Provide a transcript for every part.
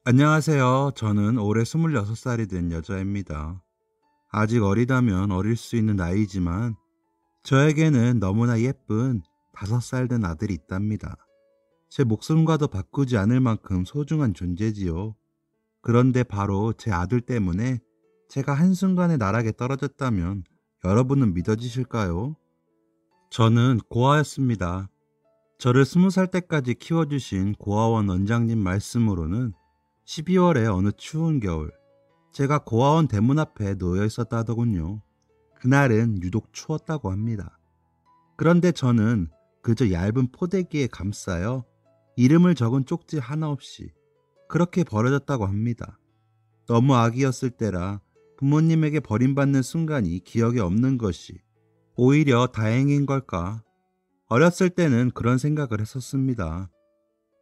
안녕하세요. 저는 올해 26살이 된 여자입니다. 아직 어리다면 어릴 수 있는 나이지만 저에게는 너무나 예쁜 5살 된 아들이 있답니다. 제 목숨과도 바꾸지 않을 만큼 소중한 존재지요. 그런데 바로 제 아들 때문에 제가 한순간에 나락에 떨어졌다면 여러분은 믿어지실까요? 저는 고아였습니다. 저를 20살 때까지 키워주신 고아원 원장님 말씀으로는 12월에 어느 추운 겨울, 제가 고아원 대문 앞에 놓여 있었다 하더군요. 그날은 유독 추웠다고 합니다. 그런데 저는 그저 얇은 포대기에 감싸여 이름을 적은 쪽지 하나 없이 그렇게 버려졌다고 합니다. 너무 아기였을 때라 부모님에게 버림받는 순간이 기억에 없는 것이 오히려 다행인 걸까? 어렸을 때는 그런 생각을 했었습니다.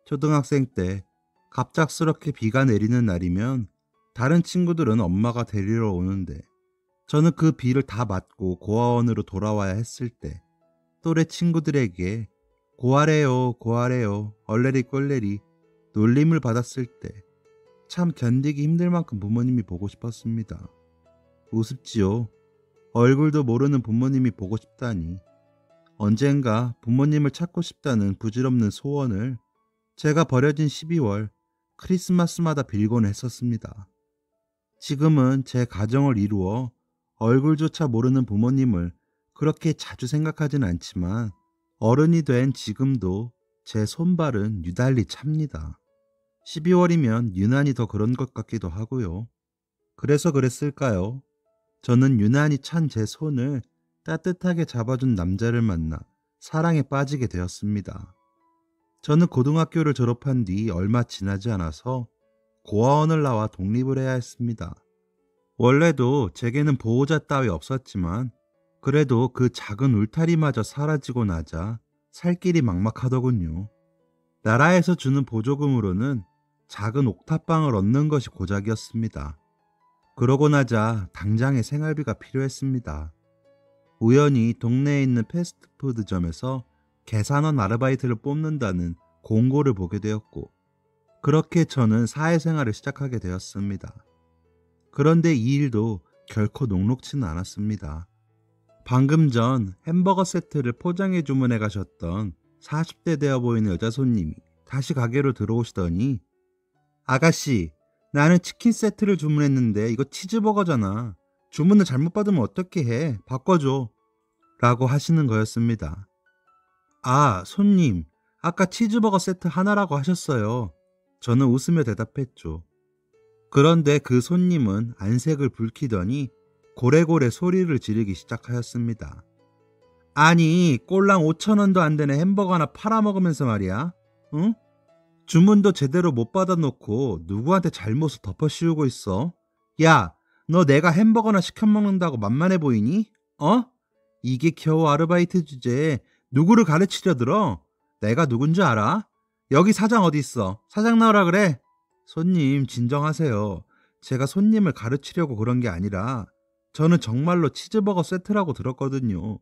초등학생 때 갑작스럽게 비가 내리는 날이면 다른 친구들은 엄마가 데리러 오는데 저는 그 비를 다 맞고 고아원으로 돌아와야 했을 때 또래 친구들에게 고아래요, 고아래요, 얼레리 꼴레리 놀림을 받았을 때 참 견디기 힘들 만큼 부모님이 보고 싶었습니다. 우습지요. 얼굴도 모르는 부모님이 보고 싶다니. 언젠가 부모님을 찾고 싶다는 부질없는 소원을 제가 버려진 12월 크리스마스마다 빌곤 했었습니다. 지금은 제 가정을 이루어 얼굴조차 모르는 부모님을 그렇게 자주 생각하진 않지만 어른이 된 지금도 제 손발은 유달리 찹니다. 12월이면 유난히 더 그런 것 같기도 하고요. 그래서 그랬을까요? 저는 유난히 찬 제 손을 따뜻하게 잡아준 남자를 만나 사랑에 빠지게 되었습니다. 저는 고등학교를 졸업한 뒤 얼마 지나지 않아서 고아원을 나와 독립을 해야 했습니다. 원래도 제게는 보호자 따위 없었지만 그래도 그 작은 울타리마저 사라지고 나자 살 길이 막막하더군요. 나라에서 주는 보조금으로는 작은 옥탑방을 얻는 것이 고작이었습니다. 그러고 나자 당장의 생활비가 필요했습니다. 우연히 동네에 있는 패스트푸드점에서 계산원 아르바이트를 뽑는다는 공고를 보게 되었고 그렇게 저는 사회생활을 시작하게 되었습니다. 그런데 이 일도 결코 녹록지는 않았습니다. 방금 전 햄버거 세트를 포장해 주문해 가셨던 40대 되어 보이는 여자 손님이 다시 가게로 들어오시더니 아가씨, 나는 치킨 세트를 주문했는데 이거 치즈버거잖아. 주문을 잘못 받으면 어떻게 해? 바꿔줘. 라고 하시는 거였습니다. 아, 손님, 아까 치즈버거 세트 하나라고 하셨어요. 저는 웃으며 대답했죠. 그런데 그 손님은 안색을 붉히더니 고래고래 소리를 지르기 시작하였습니다. 아니, 꼴랑 5,000원도 안 되는 햄버거 하나 팔아먹으면서 말이야. 응? 주문도 제대로 못 받아놓고 누구한테 잘못을 덮어씌우고 있어? 야, 너 내가 햄버거나 시켜먹는다고 만만해 보이니? 어? 이게 겨우 아르바이트 주제에 누구를 가르치려 들어? 내가 누군지 알아? 여기 사장 어디 있어? 사장 나오라 그래. 손님 진정하세요. 제가 손님을 가르치려고 그런 게 아니라 저는 정말로 치즈버거 세트라고 들었거든요.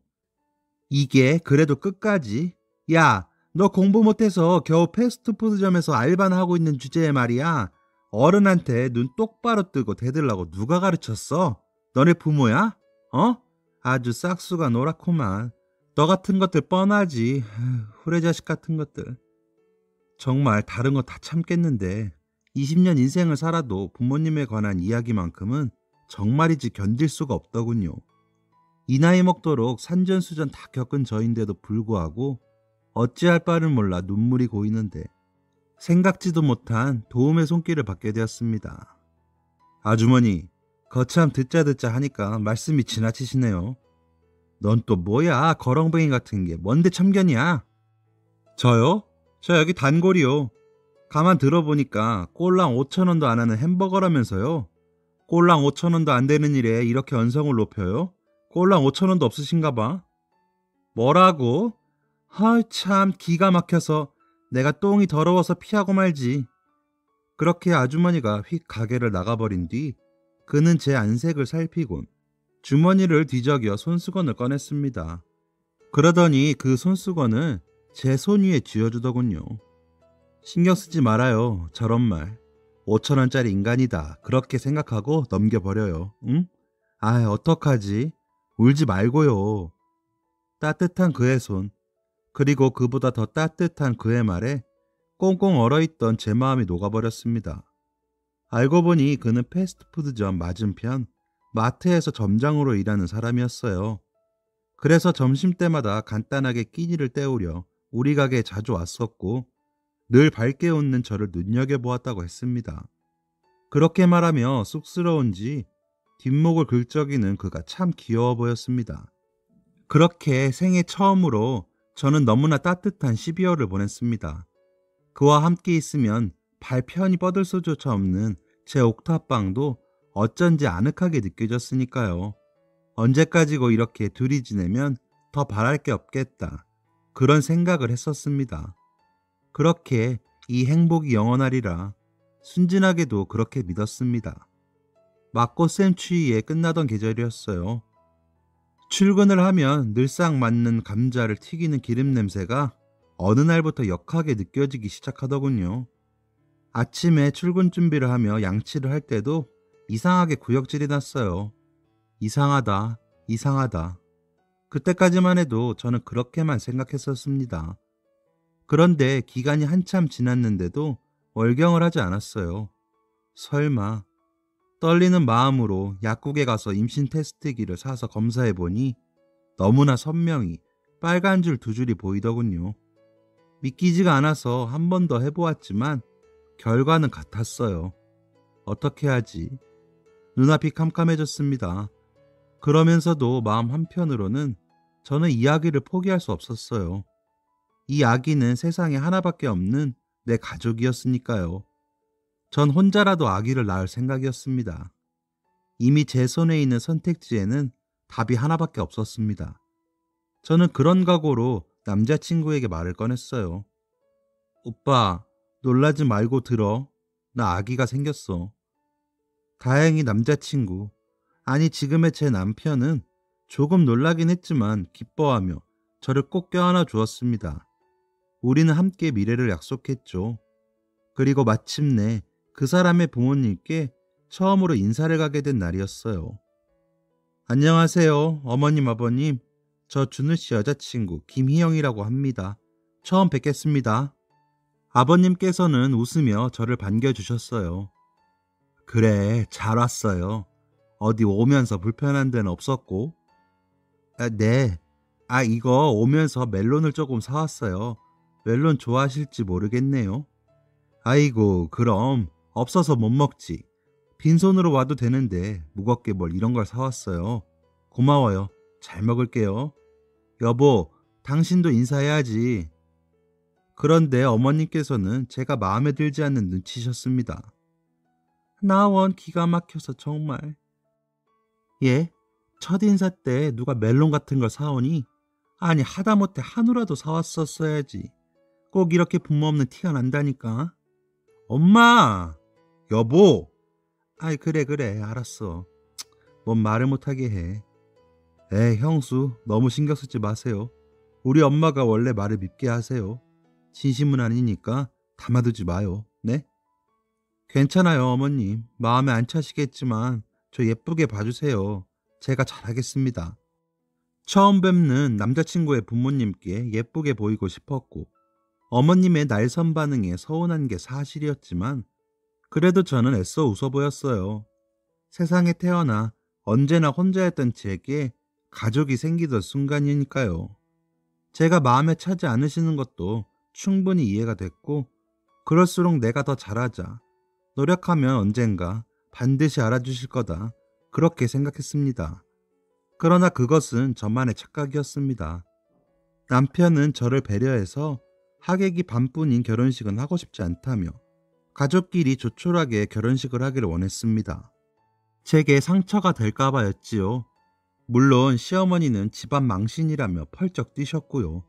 이게 그래도 끝까지? 야, 너 공부 못해서 겨우 패스트푸드점에서 알바나 하고 있는 주제에 말이야. 어른한테 눈 똑바로 뜨고 대들라고 누가 가르쳤어? 너네 부모야? 어? 아주 싹수가 노랗구만. 너 같은 것들 뻔하지. 후레자식 같은 것들. 정말 다른 거 다 참겠는데 20년 인생을 살아도 부모님에 관한 이야기만큼은 정말이지 견딜 수가 없더군요. 이 나이 먹도록 산전수전 다 겪은 저인데도 불구하고 어찌할 바를 몰라 눈물이 고이는데 생각지도 못한 도움의 손길을 받게 되었습니다. 아주머니, 거참 듣자 하니까 말씀이 지나치시네요. 넌 또 뭐야, 거렁뱅이 같은 게 뭔데 참견이야? 저요? 저 여기 단골이요. 가만 들어보니까 꼴랑 5,000원도 안 하는 햄버거라면서요. 꼴랑 5,000원도 안 되는 일에 이렇게 언성을 높여요? 꼴랑 5,000원도 없으신가 봐. 뭐라고? 참 기가 막혀서 내가 똥이 더러워서 피하고 말지. 그렇게 아주머니가 휙 가게를 나가버린 뒤 그는 제 안색을 살피곤 주머니를 뒤적여 손수건을 꺼냈습니다. 그러더니 그 손수건을 제 손 위에 쥐어주더군요. 신경 쓰지 말아요. 저런 말. 5천 원짜리 인간이다. 그렇게 생각하고 넘겨버려요. 응? 아, 어떡하지? 울지 말고요. 따뜻한 그의 손, 그리고 그보다 더 따뜻한 그의 말에 꽁꽁 얼어있던 제 마음이 녹아버렸습니다. 알고 보니 그는 패스트푸드점 맞은편 마트에서 점장으로 일하는 사람이었어요. 그래서 점심때마다 간단하게 끼니를 때우려 우리 가게에 자주 왔었고 늘 밝게 웃는 저를 눈여겨보았다고 했습니다. 그렇게 말하며 쑥스러운지 뒷목을 긁적이는 그가 참 귀여워 보였습니다. 그렇게 생애 처음으로 저는 너무나 따뜻한 12월을 보냈습니다. 그와 함께 있으면 발 편히 뻗을 수조차 없는 제 옥탑방도 어쩐지 아늑하게 느껴졌으니까요. 언제까지고 이렇게 둘이 지내면 더 바랄 게 없겠다. 그런 생각을 했었습니다. 그렇게 이 행복이 영원하리라 순진하게도 그렇게 믿었습니다. 맞고쌤 추위에 끝나던 계절이었어요. 출근을 하면 늘상 맞는 감자를 튀기는 기름 냄새가 어느 날부터 역하게 느껴지기 시작하더군요. 아침에 출근 준비를 하며 양치를 할 때도 이상하게 구역질이 났어요. 이상하다, 이상하다. 그때까지만 해도 저는 그렇게만 생각했었습니다. 그런데 기간이 한참 지났는데도 월경을 하지 않았어요. 설마. 떨리는 마음으로 약국에 가서 임신 테스트기를 사서 검사해보니 너무나 선명히 빨간 줄 두 줄이 보이더군요. 믿기지가 않아서 한 번 더 해보았지만 결과는 같았어요. 어떻게 하지? 눈앞이 캄캄해졌습니다. 그러면서도 마음 한편으로는 저는 이 아기를 포기할 수 없었어요. 이 아기는 세상에 하나밖에 없는 내 가족이었으니까요. 전 혼자라도 아기를 낳을 생각이었습니다. 이미 제 손에 있는 선택지에는 답이 하나밖에 없었습니다. 저는 그런 각오로 남자친구에게 말을 꺼냈어요. 오빠, 놀라지 말고 들어. 나 아기가 생겼어. 다행히 남자친구, 아니 지금의 제 남편은 조금 놀라긴 했지만 기뻐하며 저를 꼭 껴안아 주었습니다. 우리는 함께 미래를 약속했죠. 그리고 마침내 그 사람의 부모님께 처음으로 인사를 가게 된 날이었어요. 안녕하세요, 어머님, 아버님. 저 준우 씨 여자친구 김희영이라고 합니다. 처음 뵙겠습니다. 아버님께서는 웃으며 저를 반겨주셨어요. 그래, 잘 왔어요. 어디 오면서 불편한 데는 없었고? 아, 네. 아, 이거 오면서 멜론을 조금 사왔어요. 멜론 좋아하실지 모르겠네요. 아이고, 그럼 없어서 못 먹지. 빈손으로 와도 되는데 무겁게 뭘 이런 걸 사왔어요. 고마워요. 잘 먹을게요. 여보, 당신도 인사해야지. 그런데 어머님께서는 제가 마음에 들지 않는 눈치셨습니다. 나원 기가 막혀서 정말. 예? 첫인사 때 누가 멜론 같은 걸 사오니? 아니 하다못해 한우라도 사왔었어야지. 꼭 이렇게 부모 없는 티가 난다니까. 엄마! 여보! 아이 그래 알았어. 뭔 말을 못하게 해. 에이 형수 너무 신경 쓰지 마세요. 우리 엄마가 원래 말을 밉게 하세요. 진심은 아니니까 담아두지 마요. 네? 괜찮아요 어머님. 마음에 안 차시겠지만 저 예쁘게 봐주세요. 제가 잘하겠습니다. 처음 뵙는 남자친구의 부모님께 예쁘게 보이고 싶었고 어머님의 날선 반응에 서운한 게 사실이었지만 그래도 저는 애써 웃어 보였어요. 세상에 태어나 언제나 혼자였던 제게 가족이 생기던 순간이니까요. 제가 마음에 차지 않으시는 것도 충분히 이해가 됐고 그럴수록 내가 더 잘하자. 노력하면 언젠가 반드시 알아주실 거다. 그렇게 생각했습니다. 그러나 그것은 저만의 착각이었습니다. 남편은 저를 배려해서 하객이 반뿐인 결혼식은 하고 싶지 않다며 가족끼리 조촐하게 결혼식을 하기를 원했습니다. 제게 상처가 될까봐였지요. 물론 시어머니는 집안 망신이라며 펄쩍 뛰셨고요.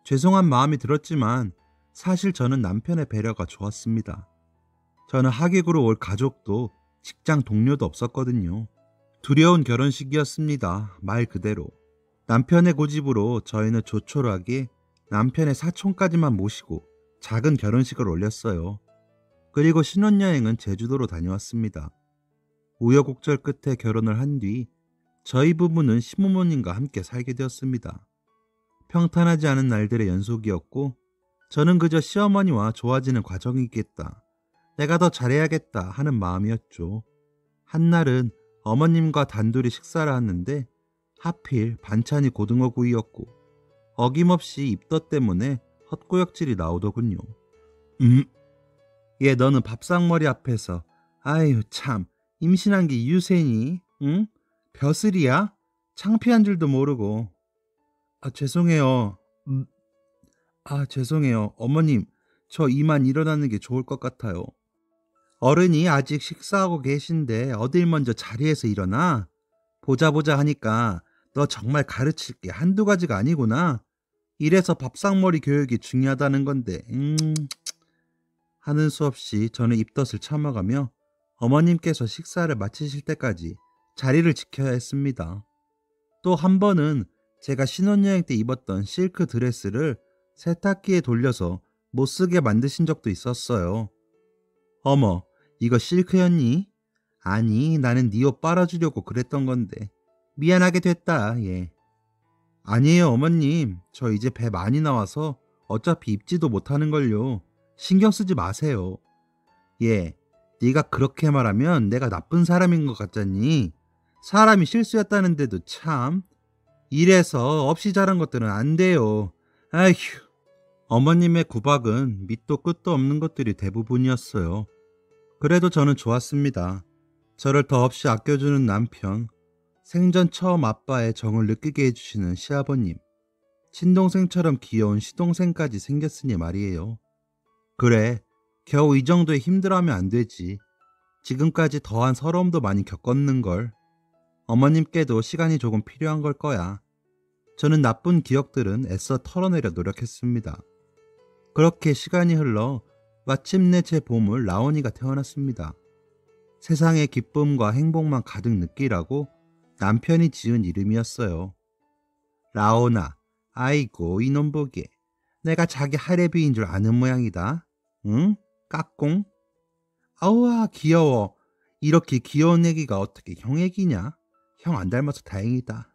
죄송한 마음이 들었지만 사실 저는 남편의 배려가 좋았습니다. 저는 하객으로 올 가족도 직장 동료도 없었거든요. 두려운 결혼식이었습니다. 말 그대로. 남편의 고집으로 저희는 조촐하게 남편의 사촌까지만 모시고 작은 결혼식을 올렸어요. 그리고 신혼여행은 제주도로 다녀왔습니다. 우여곡절 끝에 결혼을 한 뒤 저희 부부는 시부모님과 함께 살게 되었습니다. 평탄하지 않은 날들의 연속이었고 저는 그저 시어머니와 좋아지는 과정이겠다, 내가 더 잘해야겠다 하는 마음이었죠. 한날은 어머님과 단둘이 식사를 하는데 하필 반찬이 고등어구이였고 어김없이 입덧 때문에 헛구역질이 나오더군요. 음, 얘 너는 밥상머리 앞에서 아유 참 임신한 게 유세니? 응? 벼슬이야? 창피한 줄도 모르고. 아 죄송해요. 죄송해요. 어머님, 저 이만 일어나는 게 좋을 것 같아요. 어른이 아직 식사하고 계신데 어딜 먼저 자리에서 일어나? 보자 보자 하니까 너 정말 가르칠 게 한두 가지가 아니구나. 이래서 밥상머리 교육이 중요하다는 건데. 하는 수 없이 저는 입덧을 참아가며 어머님께서 식사를 마치실 때까지 자리를 지켜야 했습니다. 또 한 번은 제가 신혼여행 때 입었던 실크 드레스를 세탁기에 돌려서 못쓰게 만드신 적도 있었어요. 어머, 이거 실크였니? 아니, 나는 네 옷 빨아주려고 그랬던 건데. 미안하게 됐다, 얘. 아니에요, 어머님. 저 이제 배 많이 나와서 어차피 입지도 못하는걸요. 신경 쓰지 마세요. 얘, 네가 그렇게 말하면 내가 나쁜 사람인 것 같잖니? 사람이 실수였다는데도 참. 이래서 없이 자란 것들은 안 돼요. 아휴. 어머님의 구박은 밑도 끝도 없는 것들이 대부분이었어요. 그래도 저는 좋았습니다. 저를 더없이 아껴주는 남편, 생전 처음 아빠의 정을 느끼게 해주시는 시아버님, 친동생처럼 귀여운 시동생까지 생겼으니 말이에요. 그래, 겨우 이 정도에 힘들어하면 안 되지. 지금까지 더한 서러움도 많이 겪었는걸. 어머님께도 시간이 조금 필요한 걸 거야. 저는 나쁜 기억들은 애써 털어내려 노력했습니다. 그렇게 시간이 흘러 마침내 제 보물 라온이가 태어났습니다. 세상의 기쁨과 행복만 가득 느끼라고 남편이 지은 이름이었어요. 라온아, 아이고 이놈 보게. 내가 자기 할애비인 줄 아는 모양이다. 응? 까꿍? 아우와 귀여워. 이렇게 귀여운 애기가 어떻게 형 애기냐? 형 안 닮아서 다행이다.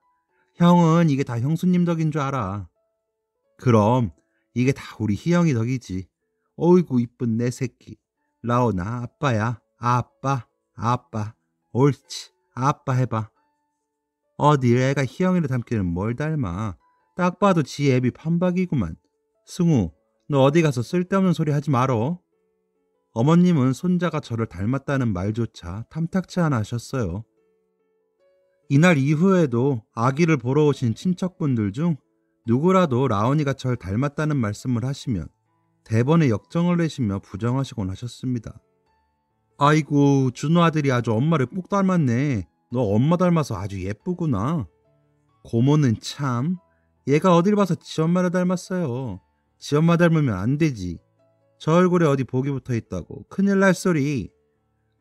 형은 이게 다 형수님 덕인 줄 알아. 그럼 이게 다 우리 희영이 덕이지. 어이구 이쁜 내 새끼. 라온아 아빠야. 아빠. 아빠. 옳지. 아빠 해봐. 어디 애가 희영이를 닮기는 뭘 닮아. 딱 봐도 지 애비 판박이구만. 승우, 너 어디 가서 쓸데없는 소리 하지 말어. 어머님은 손자가 저를 닮았다는 말조차 탐탁치 않아 하셨어요. 이날 이후에도 아기를 보러 오신 친척분들 중 누구라도 라온이가 절 닮았다는 말씀을 하시면 대번에 역정을 내시며 부정하시곤 하셨습니다. 아이고 준호 아들이 아주 엄마를 꼭 닮았네. 너 엄마 닮아서 아주 예쁘구나. 고모는 참, 얘가 어딜 봐서 지 엄마를 닮았어요. 지 엄마 닮으면 안 되지. 저 얼굴에 어디 복이 붙어 있다고 큰일 날 소리.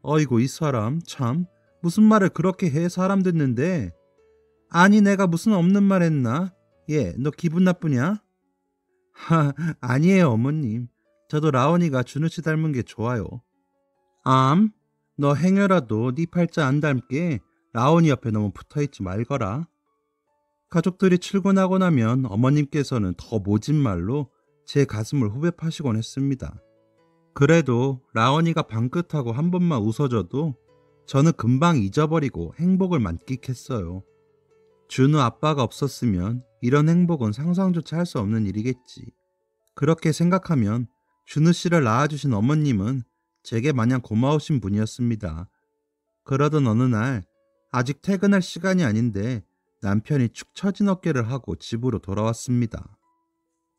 어이구 이 사람 참, 무슨 말을 그렇게 해 사람 듣는데. 아니 내가 무슨 없는 말 했나? 얘 너 기분 나쁘냐? 아니에요 어머님. 저도 라온이가 준우씨 닮은 게 좋아요. 너 행여라도 네 팔자 안 닮게 라온이 옆에 너무 붙어있지 말거라. 가족들이 출근하고 나면 어머님께서는 더 모진 말로 제 가슴을 후벼 파시곤 했습니다. 그래도 라온이가 방긋하고 한 번만 웃어줘도 저는 금방 잊어버리고 행복을 만끽했어요. 준우 아빠가 없었으면 이런 행복은 상상조차 할 수 없는 일이겠지. 그렇게 생각하면 준우 씨를 낳아주신 어머님은 제게 마냥 고마우신 분이었습니다. 그러던 어느 날 아직 퇴근할 시간이 아닌데 남편이 축 처진 어깨를 하고 집으로 돌아왔습니다.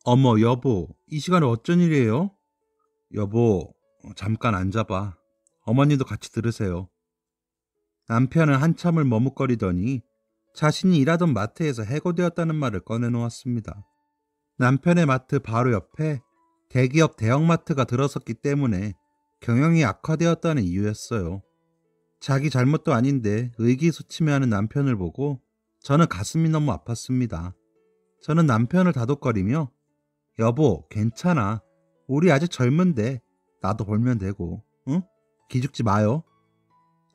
어머 여보, 이 시간에 어쩐 일이에요? 여보, 잠깐 앉아봐. 어머니도 같이 들으세요. 남편은 한참을 머뭇거리더니 자신이 일하던 마트에서 해고되었다는 말을 꺼내놓았습니다. 남편의 마트 바로 옆에 대기업 대형마트가 들어섰기 때문에 경영이 악화되었다는 이유였어요. 자기 잘못도 아닌데 의기소침해하는 남편을 보고 저는 가슴이 너무 아팠습니다. 저는 남편을 다독거리며 여보 괜찮아. 우리 아직 젊은데 나도 벌면 되고 응? 기죽지 마요.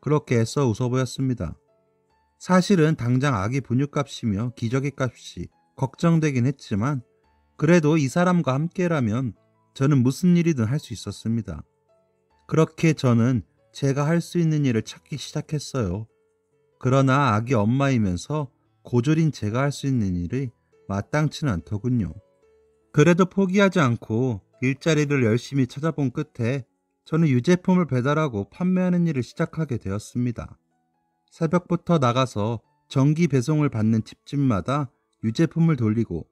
그렇게 애써 웃어 보였습니다. 사실은 당장 아기 분유값이며 기저귀 값이 걱정되긴 했지만 그래도 이 사람과 함께라면 저는 무슨 일이든 할 수 있었습니다. 그렇게 저는 제가 할 수 있는 일을 찾기 시작했어요. 그러나 아기 엄마이면서 고졸인 제가 할 수 있는 일이 마땅치는 않더군요. 그래도 포기하지 않고 일자리를 열심히 찾아본 끝에 저는 유제품을 배달하고 판매하는 일을 시작하게 되었습니다. 새벽부터 나가서 정기 배송을 받는 집집마다 유제품을 돌리고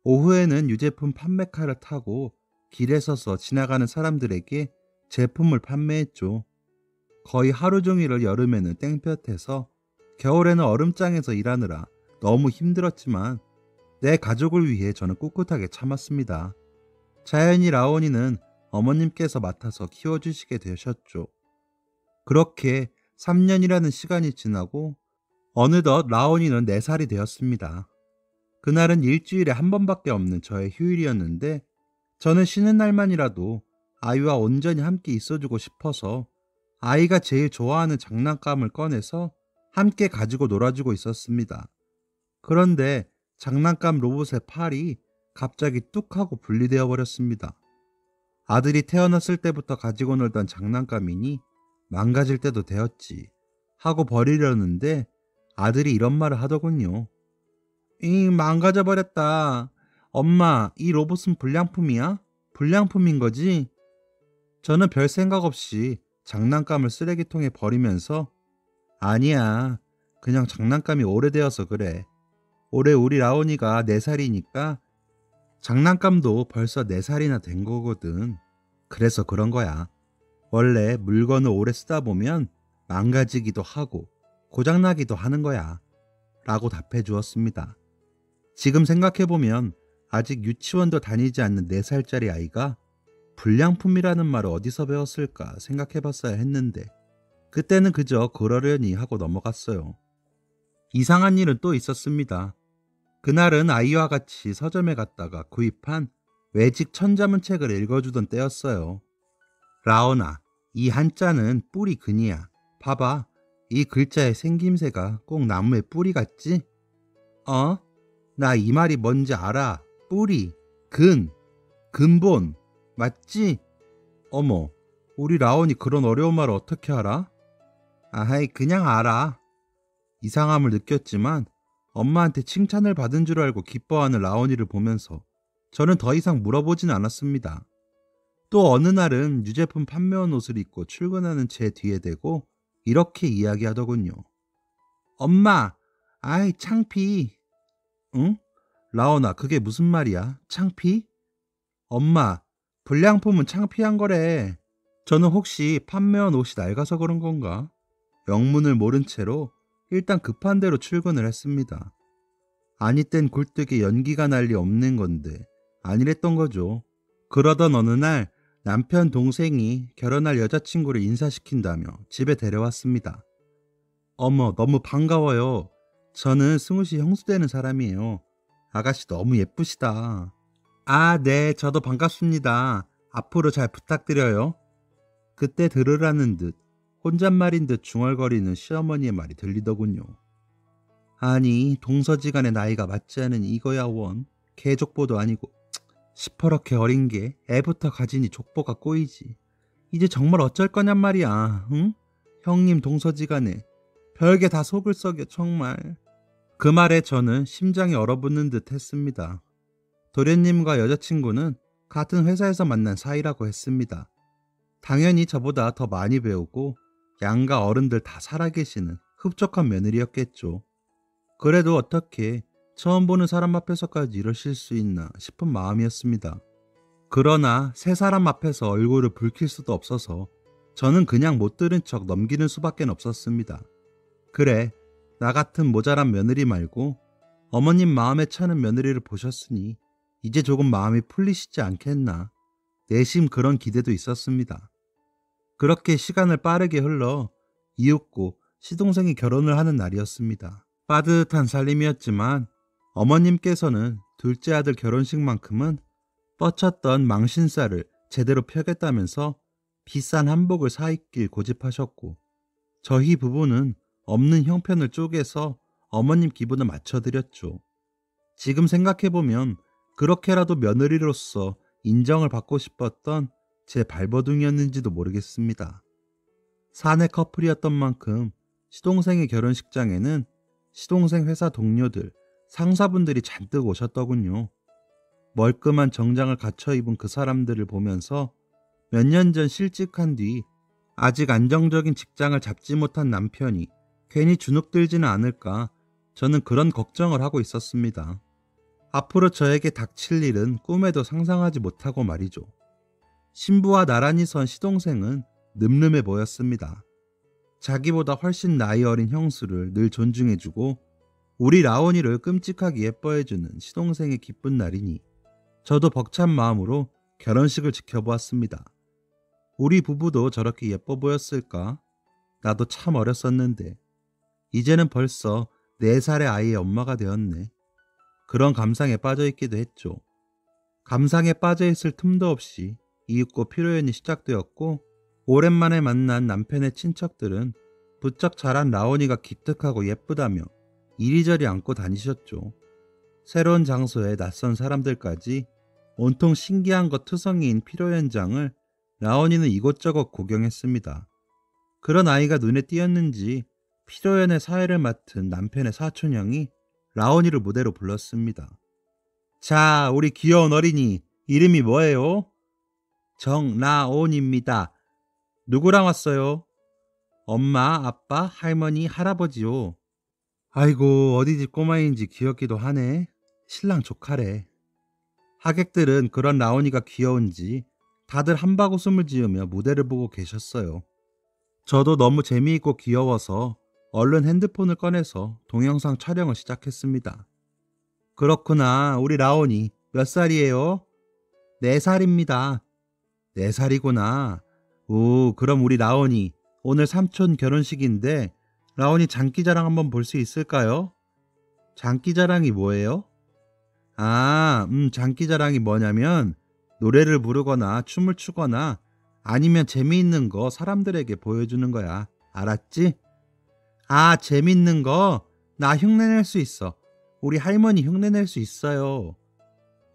오후에는 유제품 판매카를 타고 길에 서서 지나가는 사람들에게 제품을 판매했죠. 거의 하루 종일을 여름에는 땡볕에서 겨울에는 얼음장에서 일하느라 너무 힘들었지만 내 가족을 위해 저는 꿋꿋하게 참았습니다. 자연히 라온이는 어머님께서 맡아서 키워주시게 되셨죠. 그렇게 3년이라는 시간이 지나고 어느덧 라온이는 4살이 되었습니다. 그날은 일주일에 한 번밖에 없는 저의 휴일이었는데 저는 쉬는 날만이라도 아이와 온전히 함께 있어주고 싶어서 아이가 제일 좋아하는 장난감을 꺼내서 함께 가지고 놀아주고 있었습니다. 그런데 장난감 로봇의 팔이 갑자기 뚝 하고 분리되어 버렸습니다. 아들이 태어났을 때부터 가지고 놀던 장난감이니 망가질 때도 되었지 하고 버리려는데 아들이 이런 말을 하더군요. 망가져 버렸다. 엄마, 이 로봇은 불량품이야? 불량품인 거지? 저는 별 생각 없이 장난감을 쓰레기통에 버리면서 아니야. 그냥 장난감이 오래되어서 그래. 올해 우리 라온이가 4살이니까 장난감도 벌써 4살이나 된 거거든. 그래서 그런 거야. 원래 물건을 오래 쓰다 보면 망가지기도 하고 고장나기도 하는 거야. 라고 답해 주었습니다. 지금 생각해보면 아직 유치원도 다니지 않는 4살짜리 아이가 불량품이라는 말을 어디서 배웠을까 생각해봤어야 했는데 그때는 그저 그러려니 하고 넘어갔어요. 이상한 일은 또 있었습니다. 그날은 아이와 같이 서점에 갔다가 구입한 외직 천자문책을 읽어주던 때였어요. 라온아, 이 한자는 뿌리 근이야. 봐봐, 이 글자의 생김새가 꼭 나무의 뿌리 같지? 나 이 말이 뭔지 알아. 뿌리, 근본, 맞지? 어머, 우리 라온이 그런 어려운 말을 어떻게 알아? 아하이, 그냥 알아. 이상함을 느꼈지만 엄마한테 칭찬을 받은 줄 알고 기뻐하는 라온이를 보면서 저는 더 이상 물어보진 않았습니다. 또 어느 날은 유제품 판매원 옷을 입고 출근하는 제 뒤에 대고 이렇게 이야기하더군요. 엄마, 아이 창피. 응? 라온아, 그게 무슨 말이야? 창피? 엄마, 불량품은 창피한 거래. 저는 혹시 판매원 옷이 낡아서 그런 건가? 영문을 모른 채로 일단 급한 대로 출근을 했습니다. 아니 땐 굴뚝에 연기가 날 리 없는 건데 아니랬던 거죠. 그러던 어느 날 남편 동생이 결혼할 여자친구를 인사시킨다며 집에 데려왔습니다. 어머, 너무 반가워요. 저는 승우씨 형수 되는 사람이에요. 아가씨 너무 예쁘시다. 아, 네, 저도 반갑습니다. 앞으로 잘 부탁드려요. 그때 들으라는 듯 혼잣말인 듯 중얼거리는 시어머니의 말이 들리더군요. 아니, 동서지간의 나이가 맞지 않은 이거야 원. 개족보도 아니고 시퍼렇게 어린 게 애부터 가지니 족보가 꼬이지. 이제 정말 어쩔 거냔 말이야. 응? 형님 동서지간에 별게 다 속을 썩여 정말. 그 말에 저는 심장이 얼어붙는 듯 했습니다. 도련님과 여자친구는 같은 회사에서 만난 사이라고 했습니다. 당연히 저보다 더 많이 배우고 양가 어른들 다 살아계시는 흡족한 며느리였겠죠. 그래도 어떻게 처음 보는 사람 앞에서까지 이러실 수 있나 싶은 마음이었습니다. 그러나 세 사람 앞에서 얼굴을 붉힐 수도 없어서 저는 그냥 못 들은 척 넘기는 수밖에 없었습니다. 그래, 나 같은 모자란 며느리 말고 어머님 마음에 차는 며느리를 보셨으니 이제 조금 마음이 풀리시지 않겠나. 내심 그런 기대도 있었습니다. 그렇게 시간을 빠르게 흘러 이윽고 시동생이 결혼을 하는 날이었습니다. 빠듯한 살림이었지만 어머님께서는 둘째 아들 결혼식만큼은 뻗쳤던 망신살을 제대로 펴겠다면서 비싼 한복을 사입길 고집하셨고, 저희 부부는 없는 형편을 쪼개서 어머님 기분을 맞춰드렸죠. 지금 생각해보면 그렇게라도 며느리로서 인정을 받고 싶었던 제 발버둥이었는지도 모르겠습니다. 사내 커플이었던 만큼 시동생의 결혼식장에는 시동생 회사 동료들, 상사분들이 잔뜩 오셨더군요. 멀끔한 정장을 갖춰 입은 그 사람들을 보면서 몇 년 전 실직한 뒤 아직 안정적인 직장을 잡지 못한 남편이 괜히 주눅들지는 않을까, 저는 그런 걱정을 하고 있었습니다. 앞으로 저에게 닥칠 일은 꿈에도 상상하지 못하고 말이죠. 신부와 나란히 선 시동생은 늠름해 보였습니다. 자기보다 훨씬 나이 어린 형수를 늘 존중해주고 우리 라온이를 끔찍하게 예뻐해주는 시동생의 기쁜 날이니 저도 벅찬 마음으로 결혼식을 지켜보았습니다. 우리 부부도 저렇게 예뻐 보였을까? 나도 참 어렸었는데 이제는 벌써 4살의 아이의 엄마가 되었네. 그런 감상에 빠져있기도 했죠. 감상에 빠져있을 틈도 없이 이윽고 피로연이 시작되었고, 오랜만에 만난 남편의 친척들은 부쩍 자란 라온이가 기특하고 예쁘다며 이리저리 안고 다니셨죠. 새로운 장소에 낯선 사람들까지 온통 신기한 것 투성이인 피로연장을 라온이는 이곳저곳 구경했습니다. 그런 아이가 눈에 띄었는지 피로연의 사회를 맡은 남편의 사촌형이 라온이를 무대로 불렀습니다. 자, 우리 귀여운 어린이 이름이 뭐예요? 정라온입니다. 누구랑 왔어요? 엄마, 아빠, 할머니, 할아버지요. 아이고, 어디 집 꼬마인지 귀엽기도 하네. 신랑 조카래. 하객들은 그런 라온이가 귀여운지 다들 한바구음을 지으며 무대를 보고 계셨어요. 저도 너무 재미있고 귀여워서 얼른 핸드폰을 꺼내서 동영상 촬영을 시작했습니다. 그렇구나, 우리 라온이 몇 살이에요? 4살입니다. 4살이구나. 오, 그럼 우리 라온이 오늘 삼촌 결혼식인데 라온이 장기자랑 한번 볼 수 있을까요? 장기자랑이 뭐예요? 아, 장기자랑이 뭐냐면 노래를 부르거나 춤을 추거나 아니면 재미있는 거 사람들에게 보여주는 거야. 알았지? 아, 재밌는 거? 나 흉내낼 수 있어. 우리 할머니 흉내낼 수 있어요.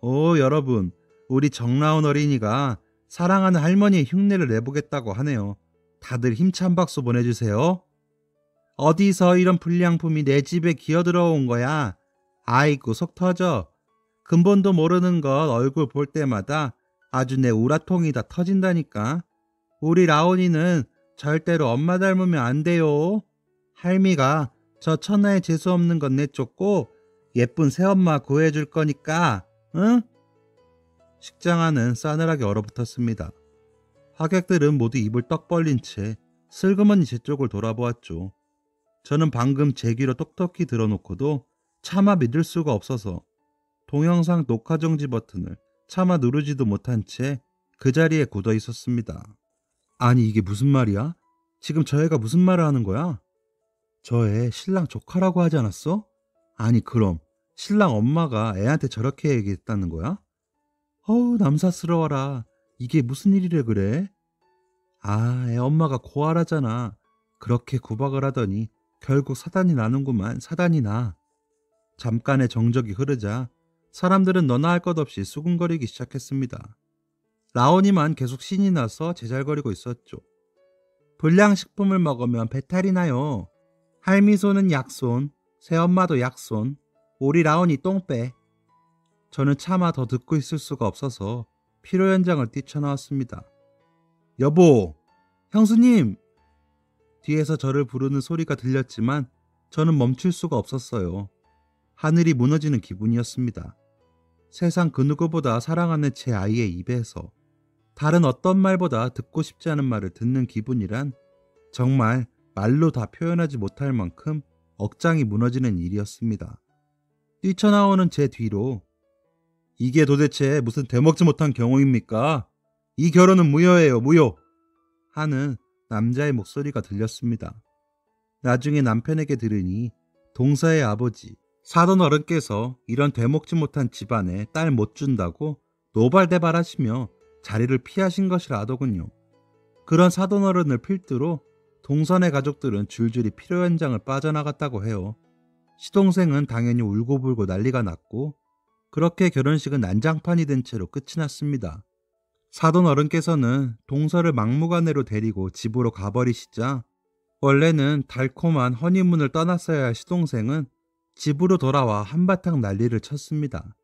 오, 여러분, 우리 정라온 어린이가 사랑하는 할머니의 흉내를 내보겠다고 하네요. 다들 힘찬 박수 보내주세요. 어디서 이런 불량품이 내 집에 기어들어온 거야? 아이고, 속 터져. 근본도 모르는 것 얼굴 볼 때마다 아주 내 우라통이 다 터진다니까. 우리 라온이는 절대로 엄마 닮으면 안 돼요. 할미가 저 천하에 재수 없는 건 내쫓고 예쁜 새엄마 구해줄 거니까, 응? 식장 안은 싸늘하게 얼어붙었습니다. 하객들은 모두 입을 떡 벌린 채 슬그머니 제 쪽을 돌아보았죠. 저는 방금 제 귀로 똑똑히 들어놓고도 차마 믿을 수가 없어서 동영상 녹화 정지 버튼을 차마 누르지도 못한 채 그 자리에 굳어 있었습니다. 아니, 이게 무슨 말이야? 지금 저 애가 무슨 말을 하는 거야? 저 애 신랑 조카라고 하지 않았어? 아니, 그럼 신랑 엄마가 애한테 저렇게 얘기했다는 거야? 어우, 남사스러워라. 이게 무슨 일이래 그래? 아, 애 엄마가 고아라잖아. 그렇게 구박을 하더니 결국 사단이 나는구만. 사단이 나. 잠깐의 정적이 흐르자 사람들은 너나 할 것 없이 수군거리기 시작했습니다. 라온이만 계속 신이 나서 제잘거리고 있었죠. 불량식품을 먹으면 배탈이 나요. 할미손은 약손, 새엄마도 약손, 우리 라온이 똥 빼. 저는 차마 더 듣고 있을 수가 없어서 피로연장을 뛰쳐나왔습니다. 여보, 형수님! 뒤에서 저를 부르는 소리가 들렸지만 저는 멈출 수가 없었어요. 하늘이 무너지는 기분이었습니다. 세상 그 누구보다 사랑하는 제 아이의 입에서 다른 어떤 말보다 듣고 싶지 않은 말을 듣는 기분이란 정말 말로 다 표현하지 못할 만큼 억장이 무너지는 일이었습니다. 뛰쳐나오는 제 뒤로 이게 도대체 무슨 대먹지 못한 경우입니까? 이 결혼은 무효예요, 무효! 하는 남자의 목소리가 들렸습니다. 나중에 남편에게 들으니 동서의 아버지, 사돈 어른께서 이런 되먹지 못한 집안에 딸 못 준다고 노발대발하시며 자리를 피하신 것이라 하더군요. 그런 사돈어른을 필두로 동선의 가족들은 줄줄이 필요 현장을 빠져나갔다고 해요. 시동생은 당연히 울고불고 난리가 났고 그렇게 결혼식은 난장판이 된 채로 끝이 났습니다. 사돈어른께서는 동서를 막무가내로 데리고 집으로 가버리시자 원래는 달콤한 허니문을 떠났어야 할 시동생은 집으로 돌아와 한바탕 난리를 쳤습니다.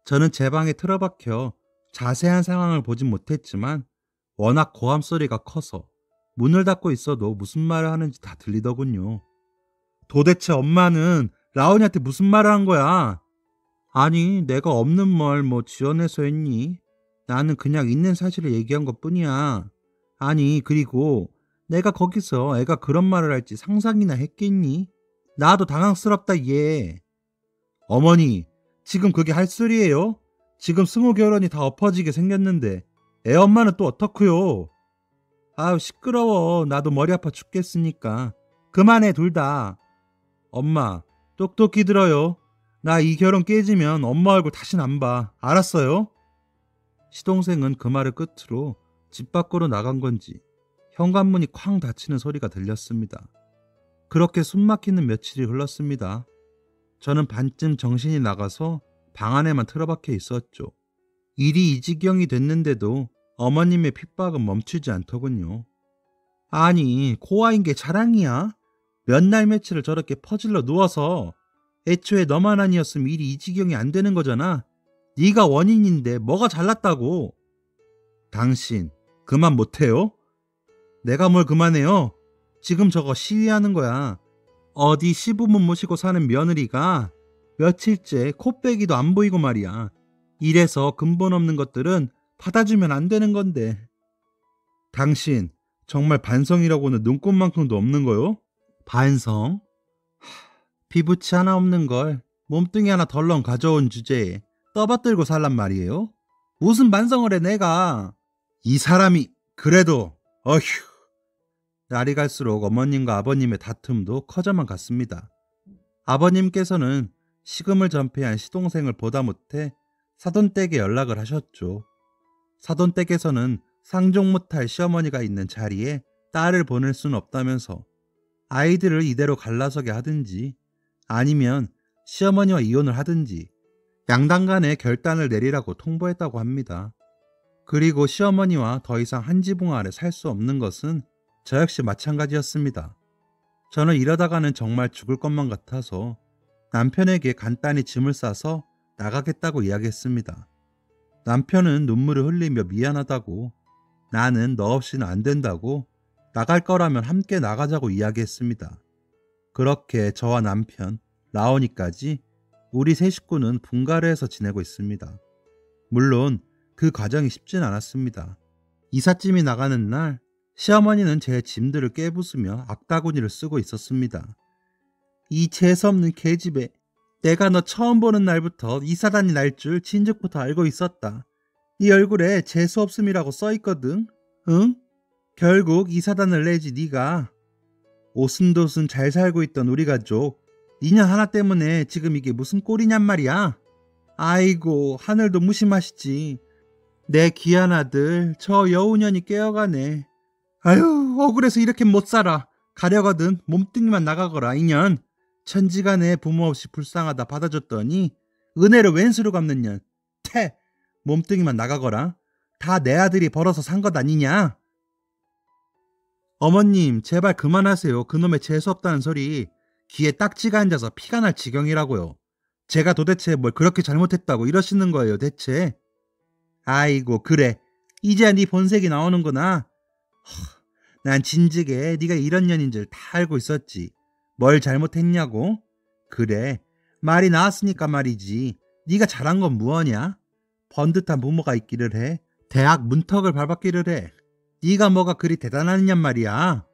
저는 제 방에 틀어박혀 자세한 상황을 보진 못했지만 워낙 고함 소리가 커서 문을 닫고 있어도 무슨 말을 하는지 다 들리더군요. 도대체 엄마는 라온이한테 무슨 말을 한 거야? 아니, 내가 없는 말 지어내서 했니? 나는 그냥 있는 사실을 얘기한 것뿐이야. 아니, 그리고 내가 거기서 애가 그런 말을 할지 상상이나 했겠니? 나도 당황스럽다, 얘. 어머니, 지금 그게 할 소리예요? 지금 승우 결혼이 다 엎어지게 생겼는데 애 엄마는 또 어떡해요? 아유, 시끄러워. 나도 머리 아파 죽겠으니까. 그만해, 둘 다. 엄마, 똑똑히 들어요. 나 이 결혼 깨지면 엄마 얼굴 다신 안 봐. 알았어요? 시동생은 그 말을 끝으로 집 밖으로 나간 건지 현관문이 쾅 닫히는 소리가 들렸습니다. 그렇게 숨막히는 며칠이 흘렀습니다. 저는 반쯤 정신이 나가서 방 안에만 틀어박혀 있었죠. 일이 이 지경이 됐는데도 어머님의 핍박은 멈추지 않더군요. 아니, 고아인 게 자랑이야? 몇 날 며칠을 저렇게 퍼질러 누워서 애초에 너만 아니었으면 일이 이 지경이 안 되는 거잖아. 네가 원인인데 뭐가 잘났다고. 당신 그만 못해요? 내가 뭘 그만해요? 지금 저거 시위하는 거야. 어디 시부모 모시고 사는 며느리가 며칠째 코빼기도 안 보이고 말이야. 이래서 근본 없는 것들은 받아주면 안 되는 건데. 당신 정말 반성이라고는 눈꽃만큼도 없는 거요? 반성? 피부치 하나 없는 걸 몸뚱이 하나 덜렁 가져온 주제에 떠받들고 살란 말이에요? 무슨 반성을 해 내가. 이 사람이 그래도 어휴. 날이 갈수록 어머님과 아버님의 다툼도 커져만 갔습니다. 아버님께서는 식음을 전폐한 시동생을 보다 못해 사돈댁에 연락을 하셨죠. 사돈댁에서는 상종 못할 시어머니가 있는 자리에 딸을 보낼 수는 없다면서 아이들을 이대로 갈라서게 하든지 아니면 시어머니와 이혼을 하든지 양당 간에 결단을 내리라고 통보했다고 합니다. 그리고 시어머니와 더 이상 한 지붕 아래 살 수 없는 것은 저 역시 마찬가지였습니다. 저는 이러다가는 정말 죽을 것만 같아서 남편에게 간단히 짐을 싸서 나가겠다고 이야기했습니다. 남편은 눈물을 흘리며 미안하다고, 나는 너 없이는 안 된다고, 나갈 거라면 함께 나가자고 이야기했습니다. 그렇게 저와 남편, 라온이까지 우리 세 식구는 분가르에서 지내고 있습니다. 물론 그 과정이 쉽진 않았습니다. 이삿짐이 나가는 날 시어머니는 제 짐들을 깨부수며 악다구니를 쓰고 있었습니다. 이 재수없는 계집애, 내가 너 처음 보는 날부터 이사단이 날 줄 진즉부터 알고 있었다. 네 얼굴에 재수없음이라고 써있거든. 응? 결국 이사단을 내지 네가. 오순도순 잘 살고 있던 우리 가족, 니년 하나 때문에 지금 이게 무슨 꼴이냔 말이야. 아이고, 하늘도 무심하시지. 내 귀한 아들 저 여우년이 깨어가네. 아유, 억울해서 이렇게 못 살아. 가려거든 몸뚱이만 나가거라 이년. 천지간에 부모 없이 불쌍하다 받아줬더니 은혜를 왼수로 갚는 년. 퇴! 몸뚱이만 나가거라. 다 내 아들이 벌어서 산 것 아니냐? 어머님, 제발 그만하세요. 그놈의 재수없다는 소리. 귀에 딱지가 앉아서 피가 날 지경이라고요. 제가 도대체 뭘 그렇게 잘못했다고 이러시는 거예요, 대체? 아이고, 그래. 이제야 네 본색이 나오는구나. 난 진즉에 네가 이런 년인 줄 다 알고 있었지. 뭘 잘못했냐고? 그래, 말이 나왔으니까 말이지. 네가 잘한 건 무엇이냐? 번듯한 부모가 있기를 해. 대학 문턱을 밟았기를 해. 네가 뭐가 그리 대단하냔 말이야.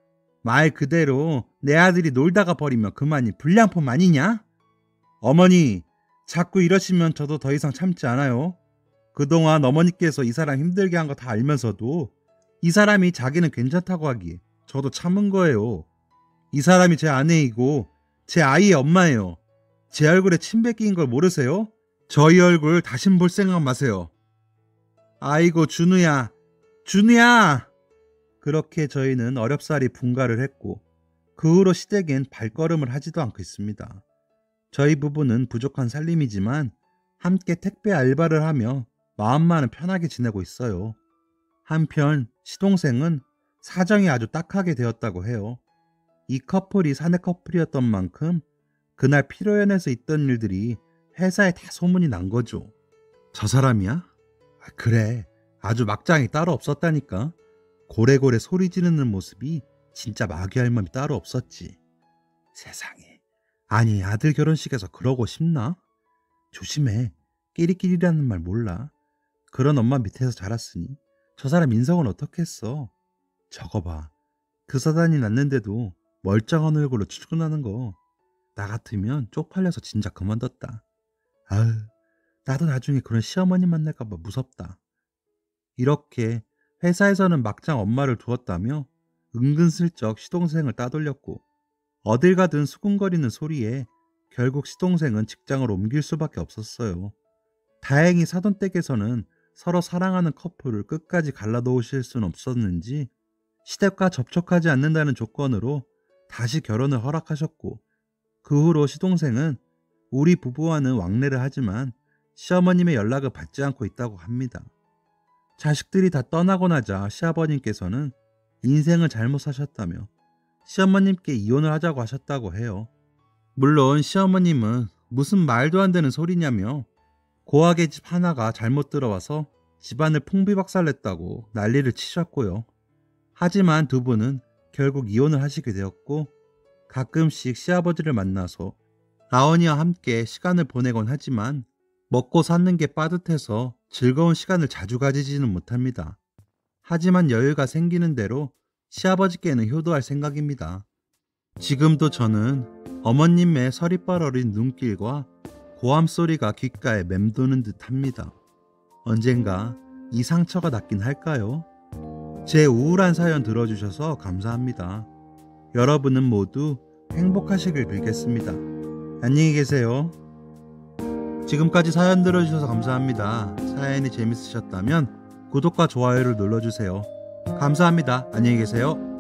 말 그대로 내 아들이 놀다가 버리면 그만이 불량품 아니냐? 어머니, 자꾸 이러시면 저도 더 이상 참지 않아요. 그동안 어머니께서 이 사람 힘들게 한 거 다 알면서도 이 사람이 자기는 괜찮다고 하기에 저도 참은 거예요. 이 사람이 제 아내이고 제 아이의 엄마예요. 제 얼굴에 침 뱉긴 걸 모르세요? 저희 얼굴 다신 볼 생각 마세요. 아이고, 준우야. 준우야! 그렇게 저희는 어렵사리 분가를 했고 그 후로 시댁엔 발걸음을 하지도 않고 있습니다. 저희 부부는 부족한 살림이지만 함께 택배 알바를 하며 마음만은 편하게 지내고 있어요. 한편 시동생은 사정이 아주 딱하게 되었다고 해요. 이 커플이 사내 커플이었던 만큼 그날 피로연에서 있던 일들이 회사에 다 소문이 난 거죠. 저 사람이야? 그래, 아주 막장이 따로 없었다니까. 고래고래 소리 지르는 모습이 진짜 마귀 할멈이 따로 없었지. 세상에. 아니, 아들 결혼식에서 그러고 싶나? 조심해. 끼리끼리라는 말 몰라. 그런 엄마 밑에서 자랐으니 저 사람 인성은 어떻겠어. 저거 봐. 그 사단이 났는데도 멀쩡한 얼굴로 출근하는 거. 나 같으면 쪽팔려서 진짜 그만뒀다. 아유, 나도 나중에 그런 시어머니 만날까봐 무섭다. 이렇게 회사에서는 막장 엄마를 두었다며 은근슬쩍 시동생을 따돌렸고 어딜 가든 수군거리는 소리에 결국 시동생은 직장을 옮길 수밖에 없었어요. 다행히 사돈댁에서는 서로 사랑하는 커플을 끝까지 갈라놓으실 수는 없었는지 시댁과 접촉하지 않는다는 조건으로 다시 결혼을 허락하셨고 그 후로 시동생은 우리 부부와는 왕래를 하지만 시어머님의 연락을 받지 않고 있다고 합니다. 자식들이 다 떠나고 나자 시아버님께서는 인생을 잘못 사셨다며 시어머님께 이혼을 하자고 하셨다고 해요. 물론 시어머님은 무슨 말도 안 되는 소리냐며 고학의 집 하나가 잘못 들어와서 집안을 풍비박살냈다고 난리를 치셨고요. 하지만 두 분은 결국 이혼을 하시게 되었고 가끔씩 시아버지를 만나서 아버니와 함께 시간을 보내곤 하지만 먹고 사는 게 빠듯해서 즐거운 시간을 자주 가지지는 못합니다. 하지만 여유가 생기는 대로 시아버지께는 효도할 생각입니다. 지금도 저는 어머님의 서리빨 어린 눈길과 고함 소리가 귓가에 맴도는 듯 합니다. 언젠가 이 상처가 낫긴 할까요? 제 우울한 사연 들어주셔서 감사합니다. 여러분은 모두 행복하시길 빌겠습니다. 안녕히 계세요. 지금까지 사연 들어주셔서 감사합니다. 사연이 재밌으셨다면 구독과 좋아요를 눌러주세요. 감사합니다. 안녕히 계세요.